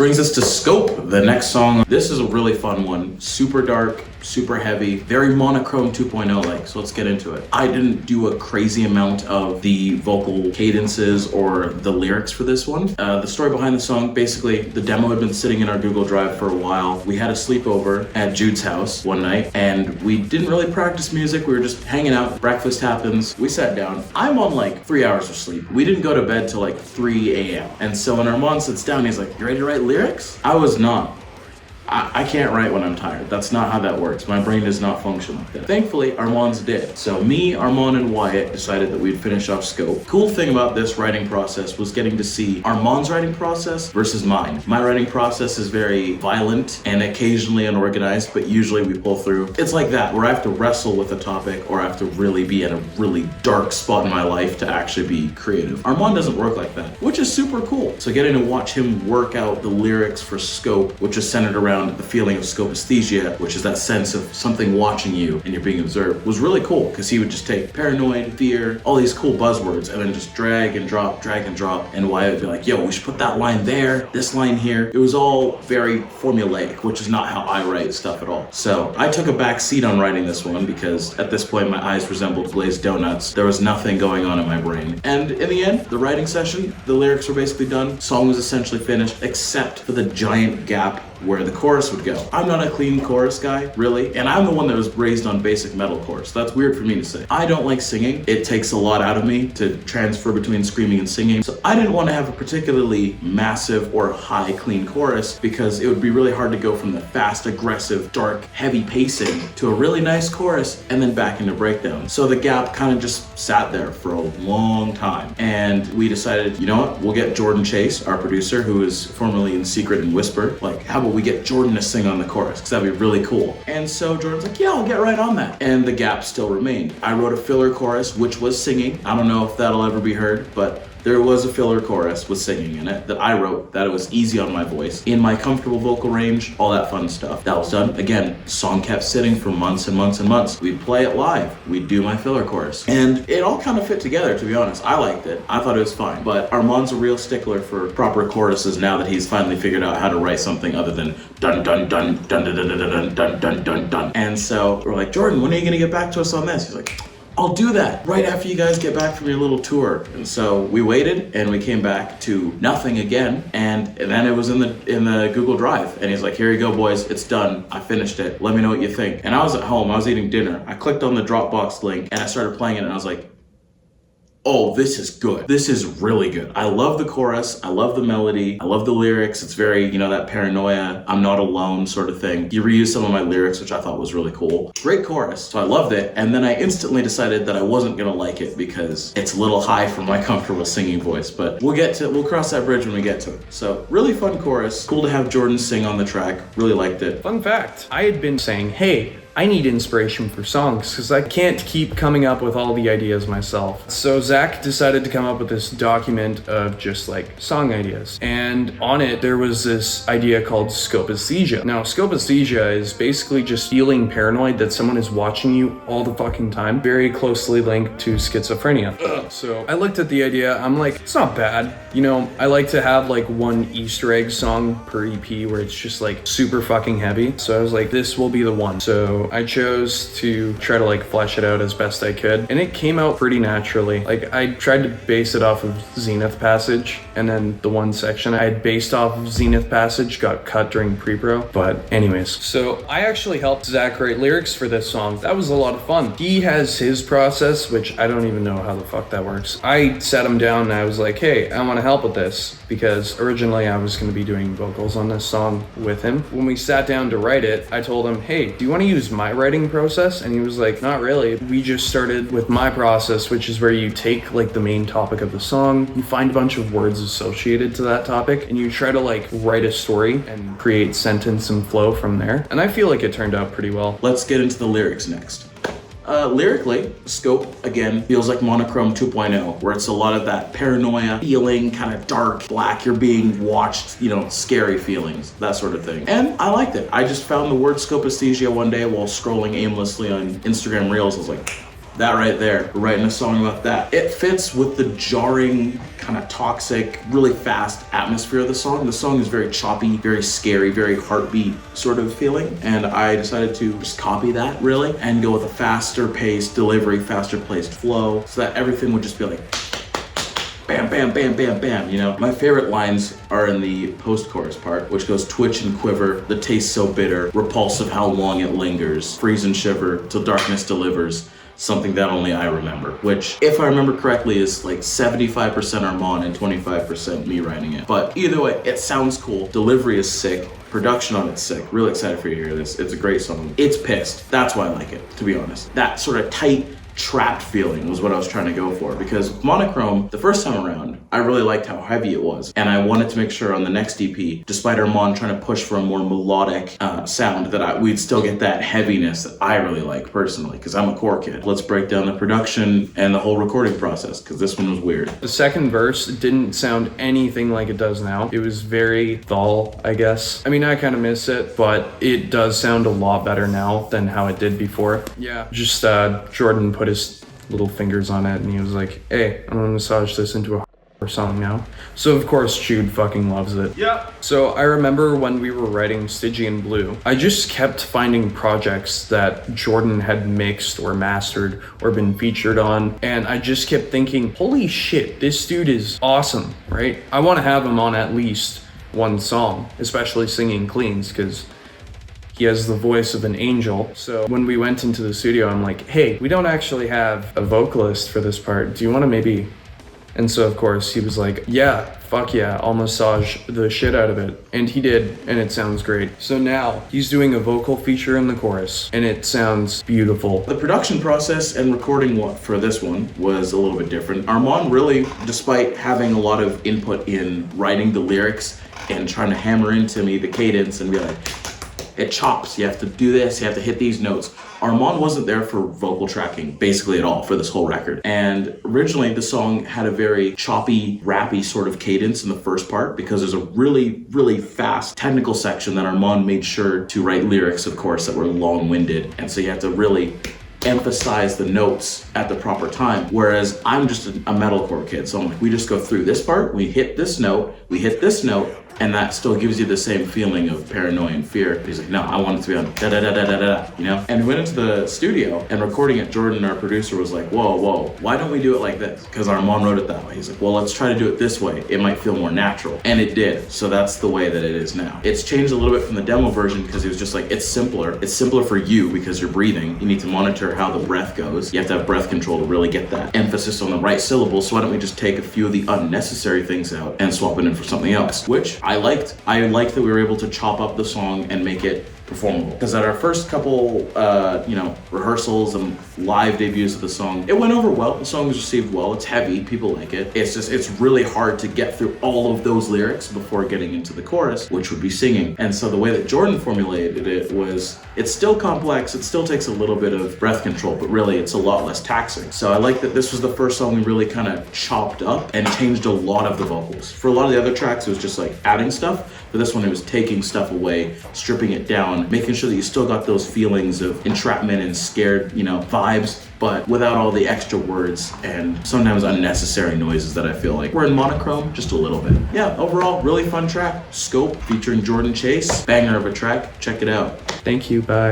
brings us to Scope, the next song. This is a really fun one. Super dark, super heavy, very monochrome 2.0 like, so let's get into it. I didn't do a crazy amount of the vocal cadences or the lyrics for this one. The story behind the song, basically the demo had been sitting in our Google Drive for a while. We had a sleepover at Jude's house one night and we didn't really practice music. We were just hanging out, breakfast happens, we sat down. I'm on like 3 hours of sleep. We didn't go to bed till like 3 a.m. And so when Armand sits down, he's like, "You ready to write lyrics?" I was not. I can't write when I'm tired. That's not how that works. My brain does not function like that. Thankfully, Armand's did. So me, Armand, and Wyatt decided that we'd finish off Scope. Cool thing about this writing process was getting to see Armand's writing process versus mine. My writing process is very violent and occasionally unorganized, but usually we pull through. It's like that, where I have to wrestle with a topic or I have to really be in a really dark spot in my life to actually be creative. Armand doesn't work like that, which is super cool. So getting to watch him work out the lyrics for Scope, which is centered around the feeling of scopeasthesia, which is that sense of something watching you and you're being observed, was really cool because he would just take paranoid, fear, all these cool buzzwords and then just drag and drop, and Wyatt would be like, "Yo, we should put that line there, this line here." It was all very formulaic, which is not how I write stuff at all. So I took a back seat on writing this one because at this point my eyes resembled glazed donuts. There was nothing going on in my brain. And in the end, the writing session, the lyrics were basically done. Song was essentially finished, except for the giant gap where the chorus would go. I'm not a clean chorus guy, really, and I'm the one that was raised on basic metal chorus. That's weird for me to say. I don't like singing. It takes a lot out of me to transfer between screaming and singing, so I didn't want to have a particularly massive or high clean chorus because it would be really hard to go from the fast, aggressive, dark, heavy pacing to a really nice chorus and then back into breakdown. So the gap kind of just sat there for a long time, and we decided, you know what, we'll get Jordan Chase, our producer, who is formerly in Secret and Whisper, like, how about we get Jordan to sing on the chorus, because that'd be really cool. And so Jordan's like, "Yeah, I'll get right on that." And the gap still remained. I wrote a filler chorus, which was singing. I don't know if that'll ever be heard, but there was a filler chorus with singing in it that I wrote, that it was easy on my voice, in my comfortable vocal range, all that fun stuff. That was done. Again, song kept sitting for months and months and months. We'd play it live. We'd do my filler chorus. And it all kind of fit together, to be honest. I liked it. I thought it was fine. But Armand's a real stickler for proper choruses now that he's finally figured out how to write something other than dun dun dun dun dun dun dun dun dun dun dun dun. And so we're like, "Jordan, when are you gonna get back to us on this?" He's like, "I'll do that right after you guys get back from your little tour." And so we waited and we came back to nothing again. And then it was in the Google Drive. And he's like, "Here you go, boys. It's done. I finished it. Let me know what you think." And I was at home. I was eating dinner. I clicked on the Dropbox link and I started playing it and I was like, "Oh, this is good. This is really good." I love the chorus. I love the melody. I love the lyrics. It's very, that paranoia, I'm not alone sort of thing. He reused some of my lyrics, which I thought was really cool. Great chorus. So I loved it. And then I instantly decided that I wasn't going to like it because it's a little high for my comfortable singing voice. But we'll cross that bridge when we get to it. So really fun chorus. Cool to have Jordan sing on the track. Really liked it. Fun fact, I had been saying, "Hey, I need inspiration for songs because I can't keep coming up with all the ideas myself." So Zach decided to come up with this document of just like song ideas. And on it, there was this idea called Scopeasthesia. Now, Scopeasthesia is basically just feeling paranoid that someone is watching you all the fucking time. Very closely linked to schizophrenia. So I looked at the idea, I'm like, it's not bad. I like to have like one Easter egg song per EP where it's just like super fucking heavy. So I was like, this will be the one. So I chose to try to like flesh it out as best I could, and it came out pretty naturally. Like I tried to base it off of Zenith Passage, and then the one section I had based off of Zenith Passage got cut during pre-pro. But anyways, so I actually helped Zach write lyrics for this song. That was a lot of fun. He has his process, which I don't even know how the fuck that works. I sat him down and I was like, "Hey, I want to help with this," because originally I was going to be doing vocals on this song with him. When we sat down to write it, I told him, "Hey, do you want to use my writing process?" And he was like, "Not really. We just started with my process, which is where you take like the main topic of the song, you find a bunch of words associated to that topic, and you try to like write a story and create sentence and flow from there." And I feel like it turned out pretty well. Let's get into the lyrics next. Lyrically, Scope, again, feels like Monochrome 2.0, where it's a lot of that paranoia feeling, kind of dark, black, you're being watched, scary feelings, that sort of thing. And I liked it. I just found the word Scopeasthesia one day while scrolling aimlessly on Instagram Reels. I was like, that right there, we're writing a song about that. It fits with the jarring, kind of toxic, really fast atmosphere of the song. The song is very choppy, very scary, very heartbeat sort of feeling. And I decided to just copy that really and go with a faster paced delivery, faster paced flow, so that everything would just be like bam, bam, bam, bam, bam, you know? My favorite lines are in the post-chorus part, which goes twitch and quiver, the taste so bitter, repulsive how long it lingers, freeze and shiver till darkness delivers, something that only I remember, which, if I remember correctly, is like 75% Armand and 25% me writing it. But either way, it sounds cool, delivery is sick, production on it's sick. Really excited for you to hear this. It's a great song. It's pissed. That's why I like it, to be honest. That sort of tight, trapped feeling was what I was trying to go for, because monochrome, the first time around, I really liked how heavy it was, and I wanted to make sure on the next EP, despite Armand trying to push for a more melodic sound, that we'd still get that heaviness that I really like personally, because I'm a core kid. Let's break down the production and the whole recording process, because this one was weird. The second verse didn't sound anything like it does now. It was very dull, I guess. I mean, I kind of miss it, but it does sound a lot better now than how it did before. Yeah, just Jordan put his little fingers on it and he was like, hey, I'm gonna massage this into a song now. So of course Jude fucking loves it. Yeah. So I remember when we were writing Stygian Blue, I just kept finding projects that Jordan had mixed or mastered or been featured on, and I just kept thinking, holy shit, this dude is awesome, right? I want to have him on at least one song, especially singing cleans, because he has the voice of an angel. So when we went into the studio, I'm like, hey, we don't actually have a vocalist for this part. Do you want to maybe... And so of course he was like, yeah, fuck yeah, I'll massage the shit out of it. And he did, and it sounds great. So now he's doing a vocal feature in the chorus, and it sounds beautiful. The production process and recording for this one was a little bit different. Armand really, despite having a lot of input in writing the lyrics and trying to hammer into me the cadence and be like, it chops, you have to do this, you have to hit these notes. Armand wasn't there for vocal tracking basically at all for this whole record. And originally the song had a very choppy, rappy sort of cadence in the first part, because there's a really, really fast technical section that Armand made sure to write lyrics, of course, that were long-winded. And so you have to really emphasize the notes at the proper time, whereas I'm just a metalcore kid, so I'm like, we just go through this part, we hit this note, we hit this note, and that still gives you the same feeling of paranoia and fear. He's like, no, I want it to be on da da da da da da, you know? And we went into the studio and recording it, Jordan, our producer, was like, whoa, why don't we do it like this? Because Armand wrote it that way. He's like, well, let's try to do it this way. It might feel more natural. And it did. So that's the way that it is now. It's changed a little bit from the demo version because he was just like, it's simpler. It's simpler for you because you're breathing. You need to monitor how the breath goes. You have to have breath control to really get that emphasis on the right syllables. So why don't we just take a few of the unnecessary things out and swap it in for something else, which I liked. I liked that we were able to chop up the song and make it performable. Because at our first couple, rehearsals and live debuts of the song, it went over well. The song was received well. It's heavy. People like it. It's really hard to get through all of those lyrics before getting into the chorus, which would be singing. And so the way that Jordan formulated it was, it's still complex. It still takes a little bit of breath control, but really it's a lot less taxing. So I like that this was the first song we really kind of chopped up and changed a lot of the vocals. For a lot of the other tracks, it was just like adding stuff. For this one, it was taking stuff away, stripping it down, making sure that you still got those feelings of entrapment and scared, vibes, but without all the extra words and sometimes unnecessary noises that I feel like were in monochrome just a little bit. Yeah, overall, really fun track. Scope featuring Jordan Chase. Banger of a track. Check it out. Thank you, bye.